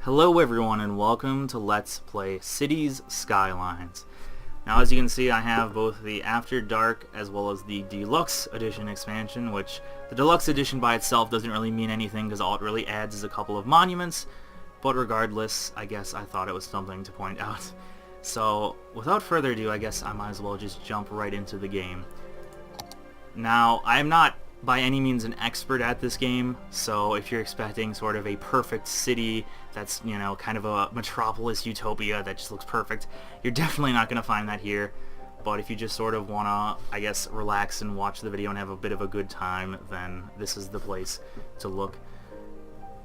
Hello everyone and welcome to Let's Play Cities Skylines. Now as you can see I have both the After Dark as well as the Deluxe Edition expansion, which the Deluxe Edition by itself doesn't really mean anything because all it really adds is a couple of monuments, but regardless I guess I thought it was something to point out. So without further ado I guess I might as well just jump right into the game. Now I'm not by any means an expert at this game, so if you're expecting sort of a perfect city that's, you know, kind of a metropolis utopia that just looks perfect, you're definitely not going to find that here. But if you just sort of want to, I guess, relax and watch the video and have a bit of a good time, then this is the place to look.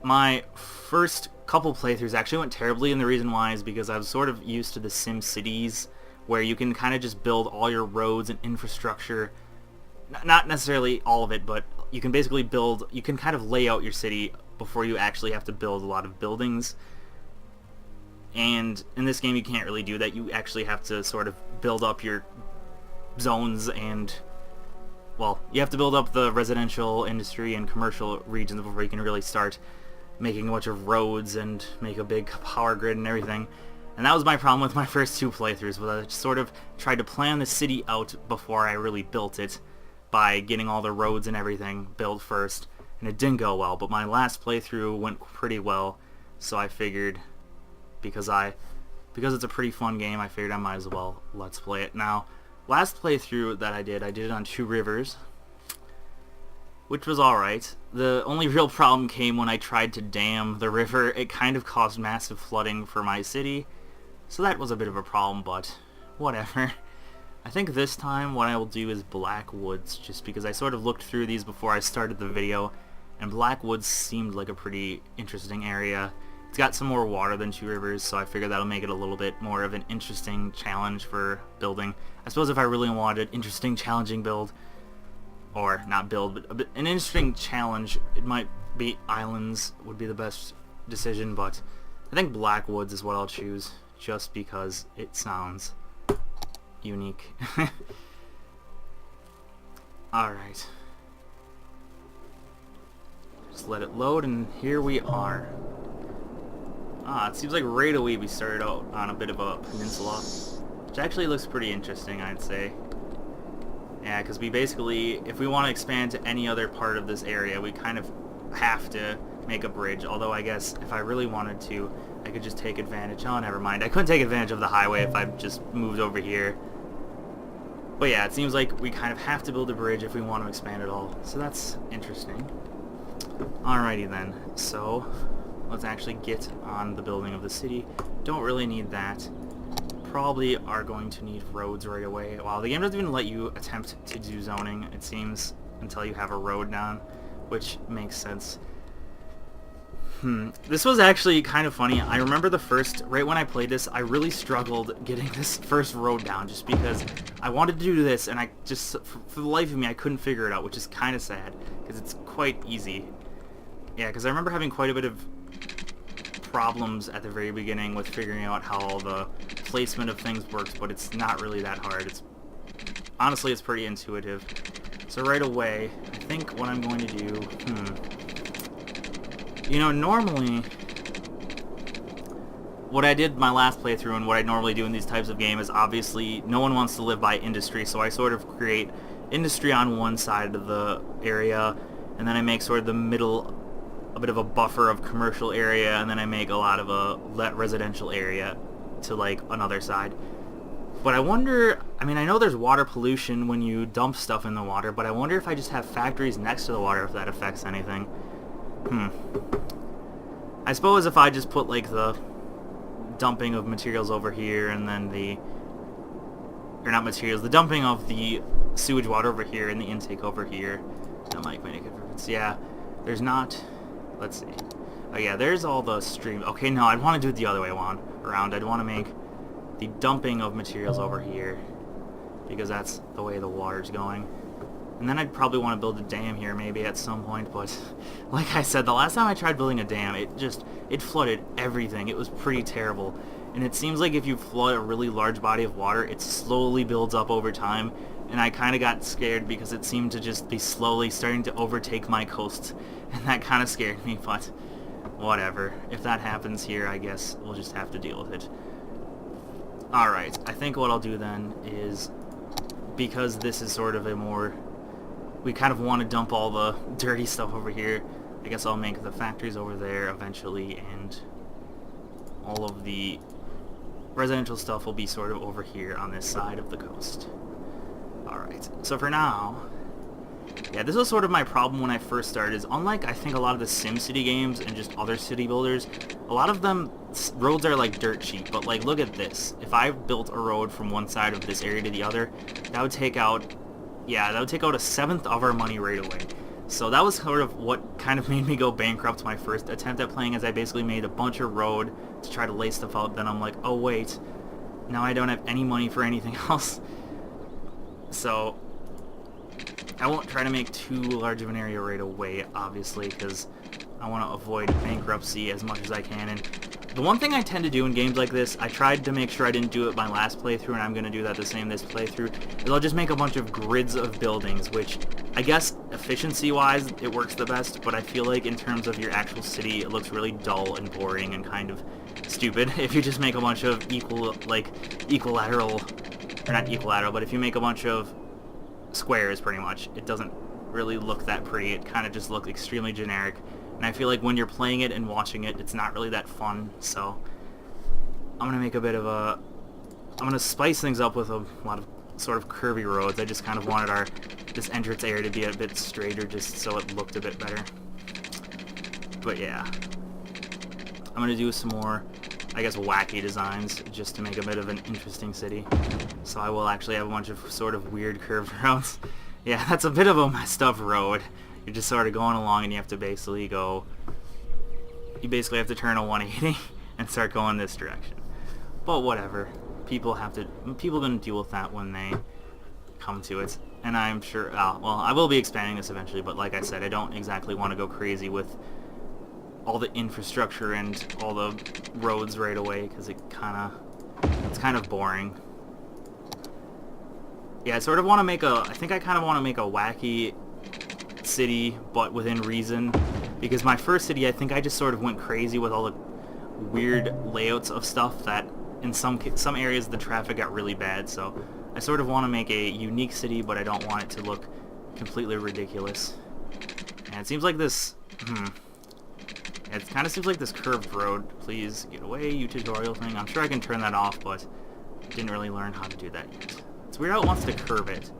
My first couple playthroughs actually went terribly, and the reason why is because I was sort of used to the Sim Cities, where you can kind of just build all your roads and infrastructure. Not necessarily all of it, but you can basically build, you can kind of lay out your city before you actually have to build a lot of buildings. And in this game you can't really do that. You actually have to sort of build up your zones and, well, you have to build up the residential, industry, and commercial regions before you can really start making a bunch of roads and make a big power grid and everything. And that was my problem with my first two playthroughs, was I just sort of tried to plan the city out before I really built it, by getting all the roads and everything built first, and it didn't go well. But my last playthrough went pretty well, so I figured because it's a pretty fun game, I figured I might as well let's play it. Now, last playthrough that I did it on 2 rivers, which was alright. The only real problem came when I tried to dam the river. It kind of caused massive flooding for my city, so that was a bit of a problem, but whatever. I think this time what I will do is Black Woods, just because I sort of looked through these before I started the video, and Black Woods seemed like a pretty interesting area. It's got some more water than 2 rivers, so I figured that'll make it a little bit more of an interesting challenge for building. I suppose if I really wanted an interesting, challenging build, or not build, but an interesting challenge, it might be Islands would be the best decision, but I think Black Woods is what I'll choose, just because it sounds unique. Alright. Just let it load, and here we are. It seems like right away we started out on a bit of a peninsula, which actually looks pretty interesting, I'd say. Yeah, because we basically, if we want to expand to any other part of this area, we kind of have to make a bridge, although I guess if I really wanted to, I could just take advantage. Oh, never mind. I couldn't take advantage of the highway if I just moved over here. But yeah, it seems like we kind of have to build a bridge if we want to expand at all. So that's interesting. Alrighty then. So let's actually get on the building of the city. Don't really need that. Probably are going to need roads right away. Wow, the game doesn't even let you attempt to do zoning, it seems, until you have a road down, which makes sense. This was actually kind of funny. I remember right when I played this, I really struggled getting this first road down just because I wanted to do this and I just, for the life of me, I couldn't figure it out, which is kind of sad because it's quite easy. Yeah, because I remember having quite a bit of problems at the very beginning with figuring out how all the placement of things works, but it's not really that hard. Honestly, it's pretty intuitive. So right away, I think what I'm going to do, you know, normally, what I did my last playthrough and what I normally do in these types of games is obviously no one wants to live by industry, so I sort of create industry on one side of the area, and then I make sort of the middle, a bit of a buffer of commercial area, and then I make a lot of a residential area to like another side. But I wonder, I mean, I know there's water pollution when you dump stuff in the water, but I wonder if I just have factories next to the water, if that affects anything. I suppose if I just put like the dumping of materials over here and then the dumping of the sewage water over here and the intake over here, that might make a difference. Yeah, there's not, let's see. Oh yeah, there's all the stream. Okay, no, I'd want to do it the other way around. I'd want to make the dumping of materials over here because that's the way the water's going. And then I'd probably want to build a dam here maybe at some point, but like I said, the last time I tried building a dam, it flooded everything. It was pretty terrible. And it seems like if you flood a really large body of water, it slowly builds up over time. And I kind of got scared because it seemed to just be slowly starting to overtake my coast. And that kind of scared me, but whatever. If that happens here, I guess we'll just have to deal with it. Alright, I think what I'll do then is, because this is sort of a more... we kind of want to dump all the dirty stuff over here, I guess I'll make the factories over there eventually, and all of the residential stuff will be sort of over here on this side of the coast. Alright, so for now, yeah, this was sort of my problem when I first started, is unlike I think a lot of the SimCity games and just other city builders, a lot of them, roads are like dirt cheap, but like look at this. If I built a road from one side of this area to the other, that would take out, yeah, that would take out a seventh of our money right away. So that was sort of what kind of made me go bankrupt my first attempt at playing, as I basically made a bunch of road to try to lay stuff out, then I'm like, oh wait, now I don't have any money for anything else. So I won't try to make too large of an area right away, obviously, because I want to avoid bankruptcy as much as I can. And the one thing I tend to do in games like this, I tried to make sure I didn't do it my last playthrough, and I'm going to do that the same this playthrough, is I'll just make a bunch of grids of buildings, which I guess efficiency-wise it works the best, but I feel like in terms of your actual city, it looks really dull and boring and kind of stupid if you just make a bunch of equilateral, or not equilateral, but if you make a bunch of squares, pretty much. It doesn't really look that pretty. It kind of just looks extremely generic. And I feel like when you're playing it and watching it, it's not really that fun. So I'm going to make a bit of a... I'm going to spice things up with a lot of sort of curvy roads. I just kind of wanted this entrance area to be a bit straighter just so it looked a bit better. But yeah. I'm going to do some more, I guess, wacky designs just to make a bit of an interesting city. So I will actually have a bunch of sort of weird curved roads. Yeah, that's a bit of a messed up road. You're just sort of going along and you have to basically go... you basically have to turn a 180 and start going this direction. But whatever. People gonna deal with that when they come to it. And I'm sure... well, I will be expanding this eventually, but like I said, I don't exactly want to go crazy with all the infrastructure and all the roads right away, because it's kind of boring. Yeah, I sort of want to make I think I kind of want to make a wacky city, but within reason, because my first city, I think I just sort of went crazy with all the weird layouts of stuff that in some areas the traffic got really bad, so I sort of want to make a unique city, but I don't want it to look completely ridiculous. And it seems like this... it kind of seems like this curved road. Please get away, you tutorial thing. I'm sure I can turn that off, but didn't really learn how to do that yet. It's weird how it wants to curve it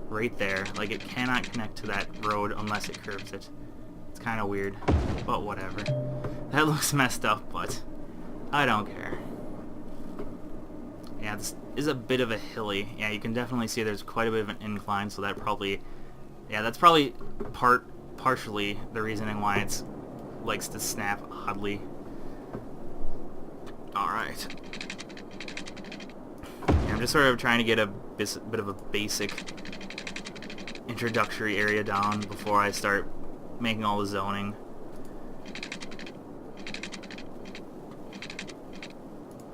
right there. Like, it cannot connect to that road unless it curves it. It's kind of weird, but whatever. That looks messed up, but I don't care. Yeah, this is a bit of a hilly. Yeah, you can definitely see there's quite a bit of an incline, so that probably... yeah, that's probably partially the reasoning why it's likes to snap oddly. Alright. Yeah, I'm just sort of trying to get a bit of a basic introductory area down before I start making all the zoning.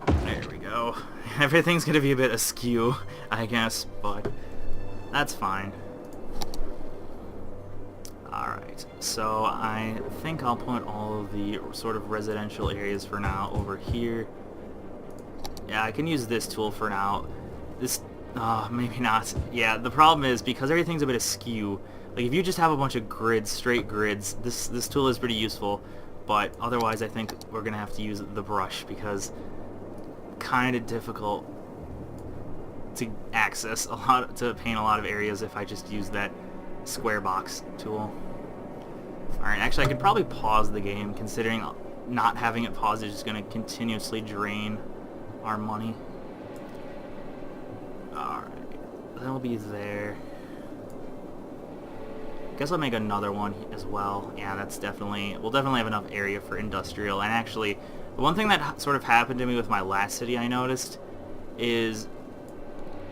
There we go. Everything's gonna be a bit askew, I guess, but that's fine. Alright, so I think I'll put all of the sort of residential areas for now over here. Yeah, I can use this tool for now. This, maybe not. Yeah, the problem is, because everything's a bit askew, like if you just have a bunch of grids, straight grids, this tool is pretty useful, but otherwise I think we're going to have to use the brush, because kind of difficult to access to paint a lot of areas if I just use that square box tool. Alright, actually I could probably pause the game, considering not having it paused is just going to continuously drain our money. Alright, that'll be there. Guess I'll make another one as well. Yeah, we'll definitely have enough area for industrial. And actually, the one thing that sort of happened to me with my last city I noticed is,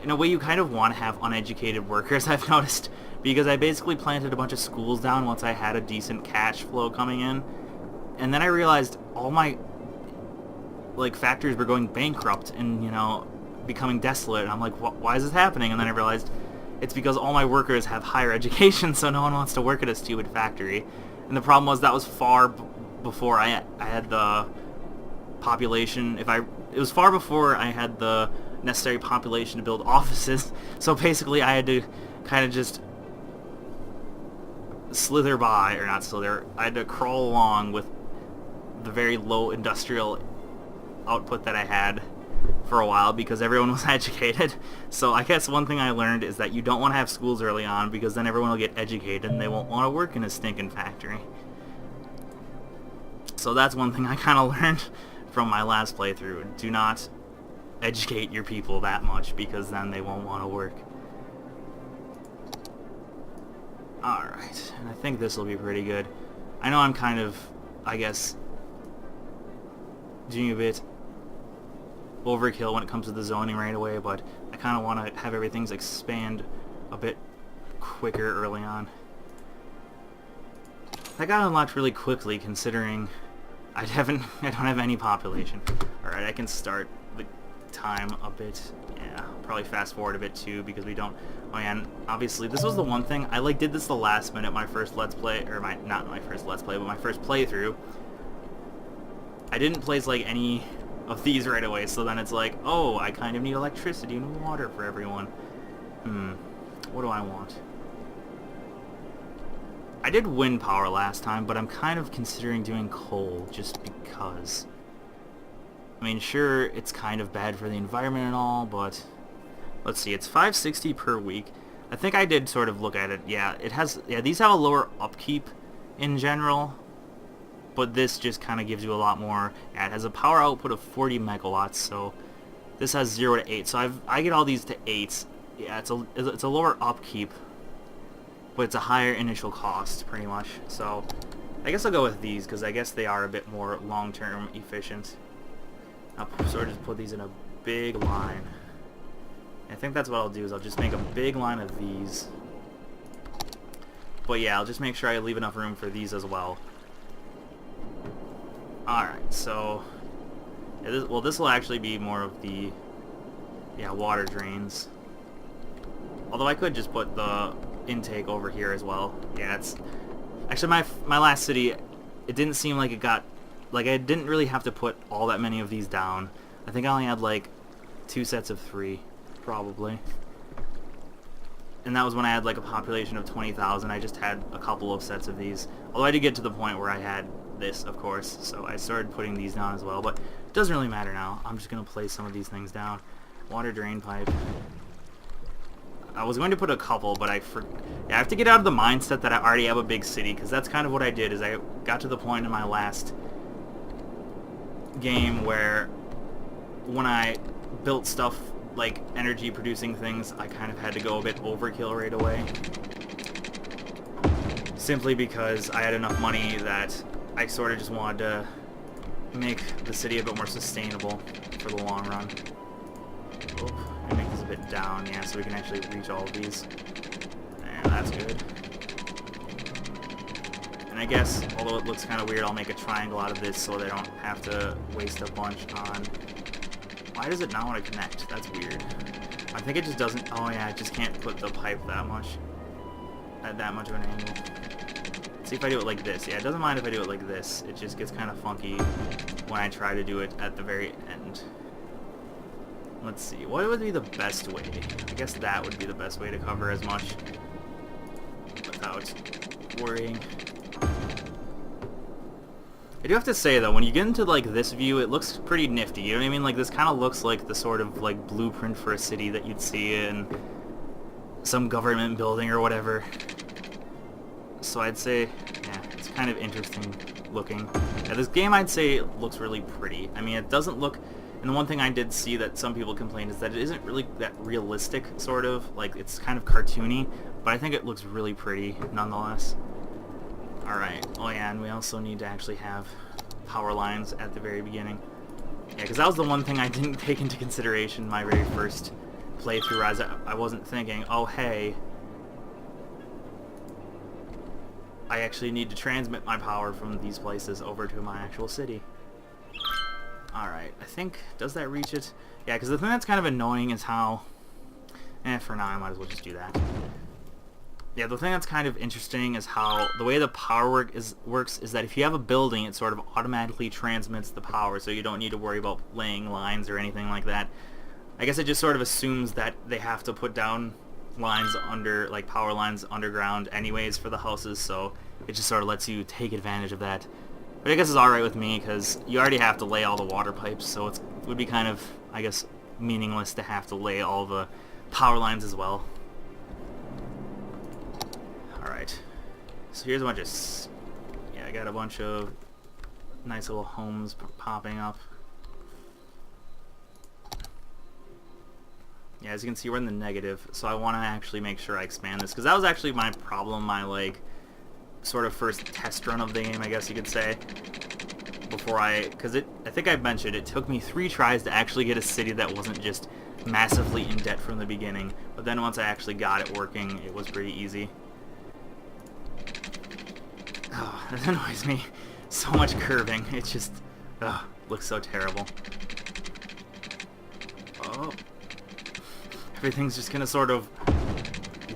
in a way, you kind of want to have uneducated workers, I've noticed, because I basically planted a bunch of schools down once I had a decent cash flow coming in, and then I realized all my factories were going bankrupt and, becoming desolate, and I'm like, why is this happening? And then I realized it's because all my workers have higher education, so no one wants to work at a stupid factory. And the problem was that was far before I had the population. It was far before I had the necessary population to build offices. So basically, I had to kind of just slither by, or not slither. I had to crawl along with the very low industrial output that I had for a while because everyone was educated. So I guess one thing I learned is that you don't want to have schools early on because then everyone will get educated and they won't want to work in a stinking factory. So that's one thing I kind of learned from my last playthrough. Do not educate your people that much because then they won't want to work. Alright, and I think this will be pretty good. I know I'm kind of, I guess, doing a bit overkill when it comes to the zoning right away, but I kind of want to have everything expand a bit quicker early on. That got unlocked really quickly considering I don't have any population. Alright, I can start the time a bit. Yeah, probably fast forward a bit too because we don't. Oh yeah, and obviously this was the one thing I did this the last minute my first let's play, or not my first let's play, but my first playthrough. I didn't place like any of these right away, so then it's like, oh, I kind of need electricity and water for everyone. What do I want? I did wind power last time, but I'm kind of considering doing coal just because. I mean, sure, it's kind of bad for the environment and all, but let's see, it's $560 per week. I think I did sort of look at it. Yeah, these have a lower upkeep in general, but this just kind of gives you a lot more. Yeah, it has a power output of 40 megawatts, so this has 0 to 8. So I get all these to 8. Yeah, it's a lower upkeep, but it's a higher initial cost, pretty much. So I guess I'll go with these, because I guess they are a bit more long-term efficient. I'll sort of just put these in a big line. I think that's what I'll do, is I'll just make a big line of these. But yeah, I'll just make sure I leave enough room for these as well. Alright, so yeah, this will actually be more of the water drains. Although I could just put the intake over here as well. Yeah, it's actually my last city, it didn't seem like it got, like, I didn't really have to put all that many of these down. I think I only had like 2 sets of 3, probably. And that was when I had like a population of 20,000. I just had a couple of sets of these. Although I did get to the point where I had this, of course, so I started putting these down as well, but it doesn't really matter now. I'm just going to place some of these things down. Water drain pipe. I was going to put a couple, but I have to get out of the mindset that I already have a big city, because that's kind of what I did, is I got to the point in my last game where when I built stuff like energy producing things, I kind of had to go a bit overkill right away. Simply because I had enough money that I sort of just wanted to make the city a bit more sustainable for the long run. Oh, I make this a bit down, yeah, so we can actually reach all of these. And that's good. And I guess, although it looks kind of weird, I'll make a triangle out of this so they don't have to waste a bunch on... Why does it not want to connect? That's weird. I think it just doesn't... Oh yeah, it just can't put the pipe that much. At that much of an angle. Let's see if I do it like this. Yeah, it doesn't mind if I do it like this. It just gets kind of funky when I try to do it at the very end. Let's see. What would be the best way? I guess that would be the best way to cover as much without worrying. I do have to say though, when you get into like this view, it looks pretty nifty. You know what I mean? Like this kind of looks like the sort of like blueprint for a city that you'd see in some government building or whatever. So I'd say, yeah, it's kind of interesting looking. Yeah, this game I'd say looks really pretty. I mean, it doesn't look, and the one thing I did see that some people complained is that it isn't really that realistic, sort of. Like, it's kind of cartoony, but I think it looks really pretty nonetheless. Alright, oh yeah, and we also need to actually have power lines at the very beginning. Yeah, because that was the one thing I didn't take into consideration my very first playthrough, as I wasn't thinking, oh hey, I actually need to transmit my power from these places over to my actual city. Alright, I think, does that reach it? Yeah, because the thing that's kind of annoying is how, for now I might as well just do that. Yeah, the thing that's kind of interesting is how the way the power works is that if you have a building, it sort of automatically transmits the power, so you don't need to worry about laying lines or anything like that. I guess it just sort of assumes that they have to put down lines under, like power lines underground anyways for the houses, so it just sort of lets you take advantage of that. But I guess it's alright with me, because you already have to lay all the water pipes, so it would be kind of, I guess, meaningless to have to lay all the power lines as well. Alright, so here's a bunch of, yeah, I got a bunch of nice little homes popping up. Yeah, as you can see, we're in the negative, so I want to actually make sure I expand this, because that was actually my problem, my, like, sort of first test run of the game, I guess you could say, before I think I mentioned, it took me 3 tries to actually get a city that wasn't just massively in debt from the beginning, but then once I actually got it working, it was pretty easy. Oh, that annoys me. So much curving, it just, looks so terrible. Oh. Everything's just gonna sort of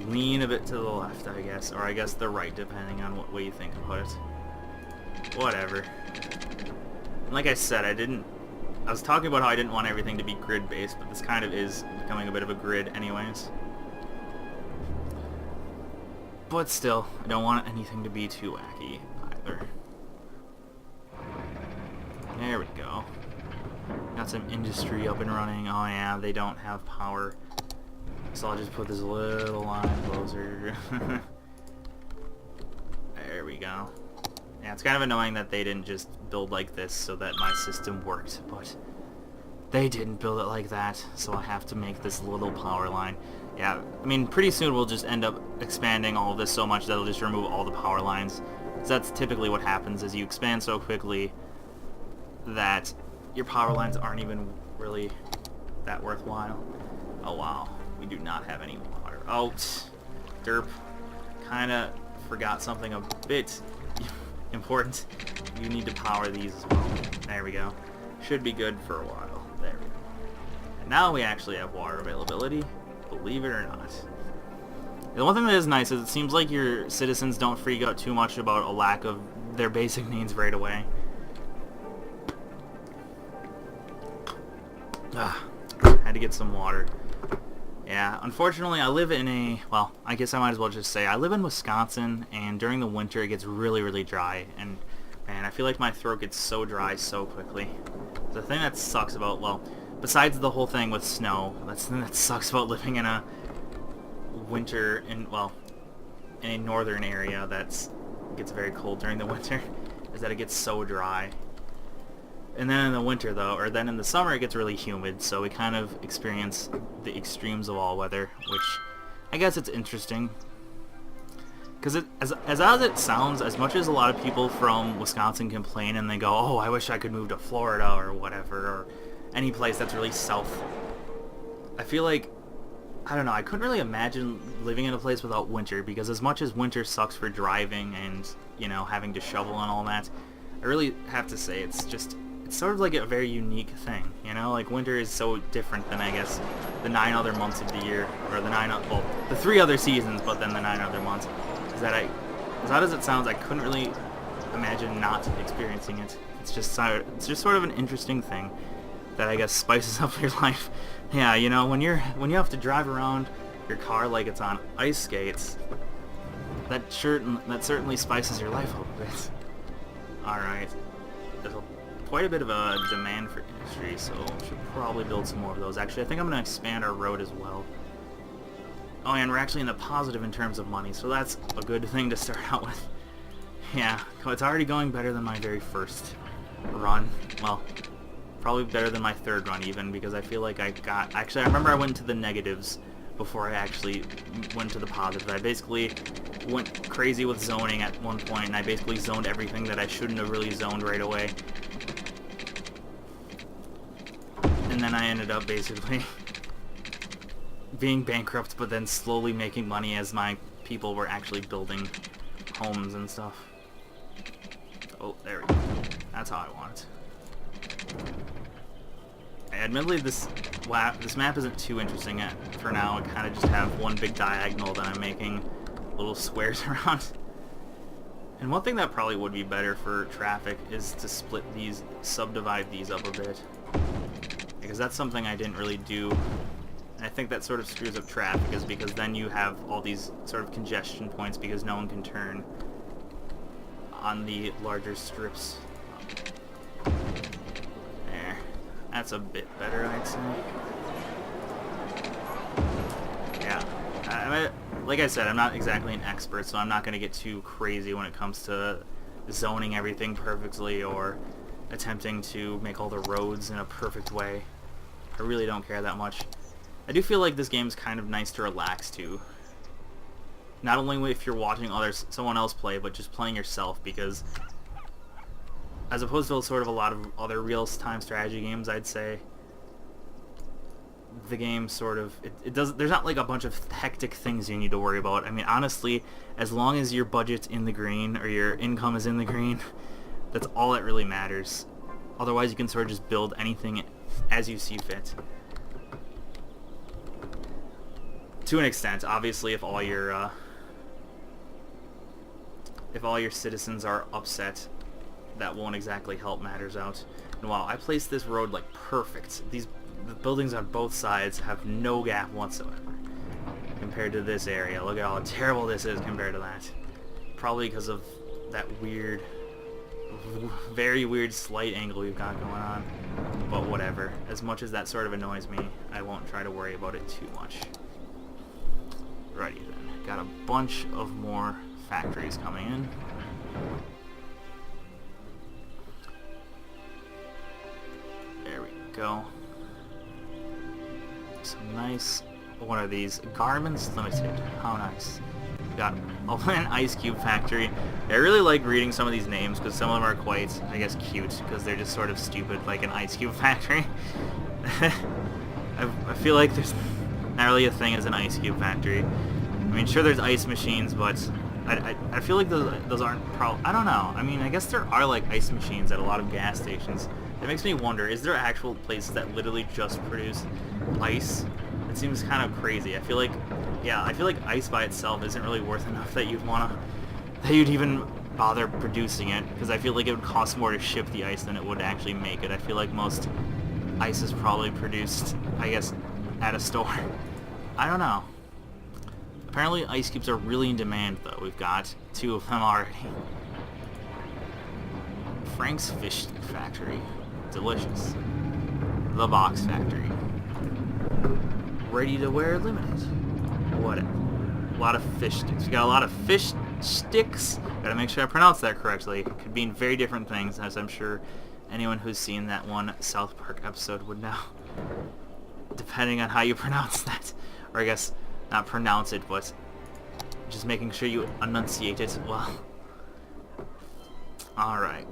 lean a bit to the left, I guess, or I guess the right, depending on what way you think about it. Whatever. Like I said, I was talking about how I didn't want everything to be grid-based, but this kind of is becoming a bit of a grid anyways. But still, I don't want anything to be too wacky either. There we go. Got some industry up and running. Oh yeah, they don't have power. So I'll just put this little line closer. There we go. Yeah, it's kind of annoying that they didn't just build like this so that my system worked, but they didn't build it like that, so I have to make this little power line. Yeah, I mean, pretty soon we'll just end up expanding all of this so much that it'll just remove all the power lines. Because that's typically what happens, is you expand so quickly that your power lines aren't even really that worthwhile. Oh wow. We do not have any water. Oh, derp. Kinda forgot something a bit important. You need to power these as well. There we go. Should be good for a while. There we go. And now we actually have water availability, believe it or not. The one thing that is nice is it seems like your citizens don't freak out too much about a lack of their basic needs right away. Had to get some water. Yeah, unfortunately I live in a, well, I guess I might as well just say I live in Wisconsin, and during the winter it gets really, really dry, and man, I feel like my throat gets so dry so quickly. The thing that sucks about, well, besides the whole thing with snow, that's the thing that sucks about living in a winter, in a northern area that gets very cold during the winter, is that it gets so dry. And then in the winter, though, or then in the summer, it gets really humid, so we kind of experience the extremes of all weather, which I guess it's interesting. Because as odd as it sounds, as much as a lot of people from Wisconsin complain and they go, oh, I wish I could move to Florida or whatever, or any place that's really south, I feel like, I don't know, I couldn't really imagine living in a place without winter, because as much as winter sucks for driving and, you know, having to shovel and all that, I really have to say it's sort of like a very unique thing, you know? Like, winter is so different than, I guess, the 9 other months of the year, or the 3 other seasons, but then the 9 other months. Is that as odd as it sounds, I couldn't really imagine not experiencing it. It's just sort of an interesting thing that I guess spices up your life. Yeah, you know, when you have to drive around your car like it's on ice skates, that certainly spices your life up a bit. All right. Quite a bit of a demand for industry, so we should probably build some more of those. Actually, I think I'm going to expand our road as well. Oh, and we're actually in the positive in terms of money, so that's a good thing to start out with. Yeah, it's already going better than my very first run. Well, probably better than my 3rd run even, because I feel like actually, I remember I went to the negatives before I actually went to the positives. I basically went crazy with zoning at one point, and I basically zoned everything that I shouldn't have really zoned right away. And then I ended up basically being bankrupt, but then slowly making money as my people were actually building homes and stuff. Oh, there we go. That's how I want it. Admittedly, this map isn't too interesting for now. I kind of just have one big diagonal that I'm making little squares around. And one thing that probably would be better for traffic is to subdivide these up a bit. Because that's something I didn't really do. And I think that sort of screws up traffic, is because then you have all these sort of congestion points because no one can turn on the larger strips. There. That's a bit better, I'd say. Yeah. Like I said, I'm not exactly an expert, so I'm not going to get too crazy when it comes to zoning everything perfectly or attempting to make all the roads in a perfect way. I really don't care that much. I do feel like this game's kind of nice to relax to. Not only if you're watching someone else play, but just playing yourself, because as opposed to sort of a lot of other real-time strategy games, I'd say, the game sort of, there's not like a bunch of hectic things you need to worry about. I mean, honestly, as long as your budget's in the green, or your income is in the green, that's all that really matters. Otherwise, you can sort of just build anything as you see fit. To an extent, obviously, if all your citizens are upset, that won't exactly help matters out. And wow, I placed this road like perfect. The buildings on both sides have no gap whatsoever compared to this area. Look at how terrible this is compared to that. Probably because of that weird, very weird slight angle we've got going on. But whatever. As much as that sort of annoys me, I won't try to worry about it too much. Righty then. Got a bunch of more factories coming in. There we go. Some nice, what are these? Garments Limited. How nice. Got an ice cube factory. I really like reading some of these names because some of them are quite, I guess, cute because they're just sort of stupid, like an ice cube factory. I feel like there's not really a thing as an ice cube factory. I mean, sure, there's ice machines, but I feel like those aren't I don't know. I mean, I guess there are like ice machines at a lot of gas stations. It makes me wonder, is there actual places that literally just produce ice? It seems kind of crazy. I feel like ice by itself isn't really worth enough that you'd even bother producing it, because I feel like it would cost more to ship the ice than it would actually make it. I feel like most ice is probably produced, I guess, at a store. I don't know. Apparently ice cubes are really in demand, though. We've got 2 of them already. Frank's Fish Factory. Delicious. The Box Factory. Ready to Wear Limited. Whatever. A lot of fish sticks. We got a lot of fish sticks. Gotta make sure I pronounce that correctly. It could mean very different things, as I'm sure anyone who's seen that one South Park episode would know. Depending on how you pronounce that. Or I guess, not pronounce it, but just making sure you enunciate it well. Alright.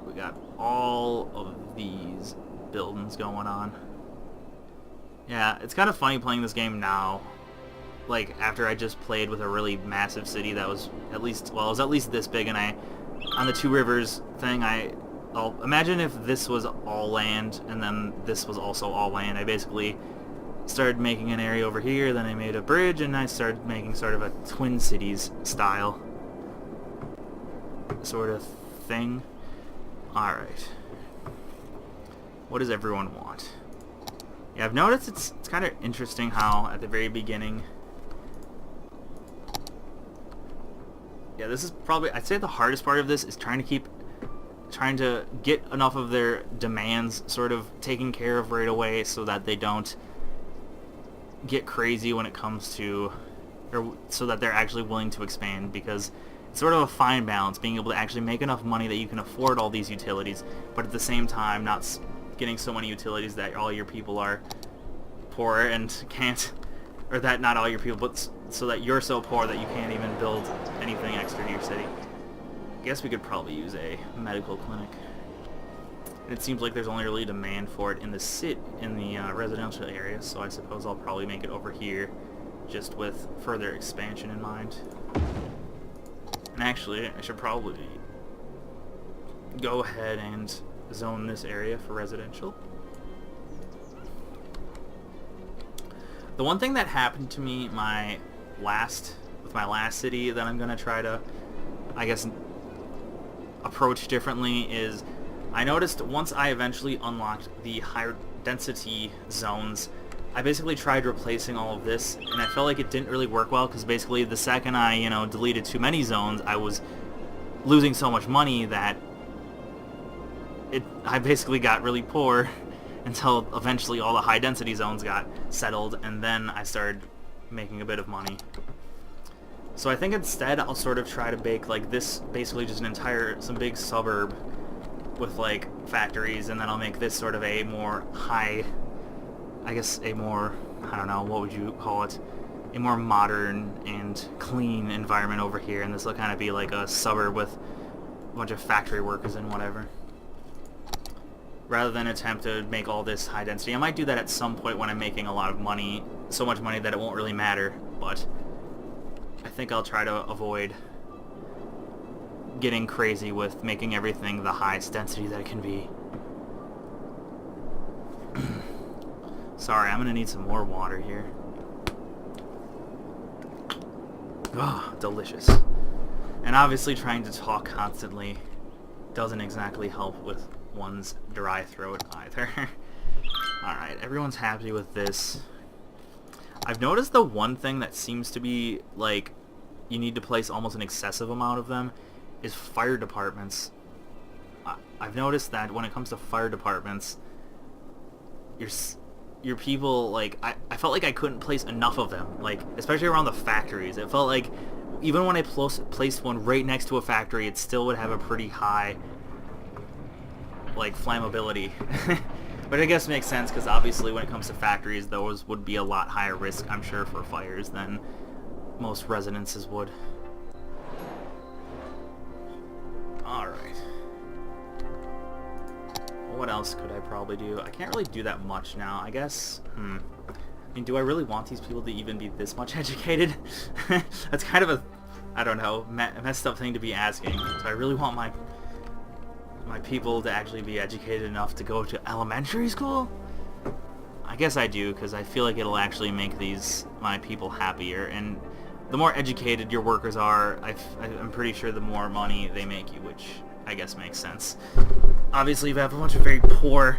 We got all of these buildings going on. Yeah, it's kind of funny playing this game now. Like, after I just played with a really massive city that was at least, well, it was at least this big, and on the Two Rivers thing, I'll imagine if this was all land, and then this was also all land. I basically started making an area over here, then I made a bridge, and I started making sort of a Twin Cities style sort of thing. Alright. What does everyone want? Yeah, I've noticed it's kind of interesting how at the very beginning... Yeah, this is probably... I'd say the hardest part of this is trying to get enough of their demands sort of taken care of right away so that they don't get crazy when it comes to... or so that they're actually willing to expand, because it's sort of a fine balance, being able to actually make enough money that you can afford all these utilities, but at the same time not getting so many utilities that all your people are poor and can't, or that not all your people, but so that you're so poor that you can't even build anything extra to your city. I guess we could probably use a medical clinic. And it seems like there's only really demand for it in the residential area, so I suppose I'll probably make it over here, just with further expansion in mind. And actually, I should probably go ahead and zone this area for residential. The one thing that happened to me with my last city that I'm gonna try to, I guess, approach differently is I noticed once I eventually unlocked the higher density zones, I basically tried replacing all of this, and I felt like it didn't really work well, because basically the second I, deleted too many zones, I was losing so much money that I basically got really poor until eventually all the high density zones got settled, and then I started making a bit of money. So I think instead I'll sort of try to make like this basically just some big suburb with like factories, and then I'll make this sort of a more high, I guess a more, I don't know, what would you call it, a more modern and clean environment over here, and this will kind of be like a suburb with a bunch of factory workers and whatever. Rather than attempt to make all this high density. I might do that at some point when I'm making a lot of money, so much money that it won't really matter, but I think I'll try to avoid getting crazy with making everything the highest density that it can be. Sorry, I'm gonna need some more water here. Ah, delicious. And obviously trying to talk constantly doesn't exactly help with one's dry throat either. Alright, everyone's happy with this. I've noticed the one thing that seems to be, like, you need to place almost an excessive amount of them is fire departments. I've noticed that when it comes to fire departments, your people, like, I felt like I couldn't place enough of them, like, especially around the factories. It felt like even when I placed one right next to a factory, it still would have a pretty high, like, flammability. But I guess it makes sense, because obviously when it comes to factories, those would be a lot higher risk, I'm sure, for fires than most residences would. Alright. What else could I probably do? I can't really do that much now, I guess. I mean, do I really want these people to even be this much educated? That's kind of a, I don't know, messed up thing to be asking. Do I really want my people to actually be educated enough to go to elementary school? I guess I do, because I feel like it'll actually make my people happier, and the more educated your workers are, I'm pretty sure the more money they make you, which I guess makes sense. Obviously, if you have a bunch of very poor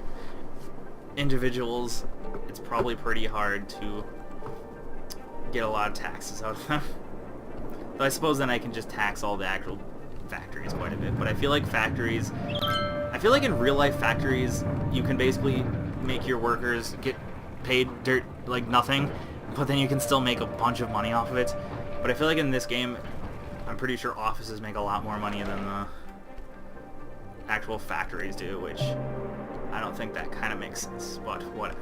individuals, it's probably pretty hard to get a lot of taxes out of them. But I suppose then I can just tax all the actual factories quite a bit. But I feel like in real life factories, you can basically make your workers get paid like nothing, but then you can still make a bunch of money off of it. But I feel like in this game, I'm pretty sure offices make a lot more money than the actual factories do, which I don't think that kind of makes sense, but whatever.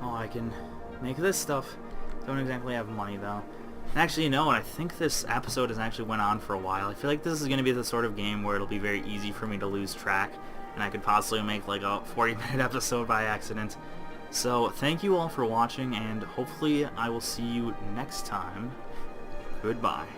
Oh, I can make this stuff. Don't exactly have money, though. And actually, and I think this episode has actually went on for a while. I feel like this is going to be the sort of game where it'll be very easy for me to lose track, and I could possibly make like a 40-minute episode by accident. So, thank you all for watching, and hopefully I will see you next time. Goodbye.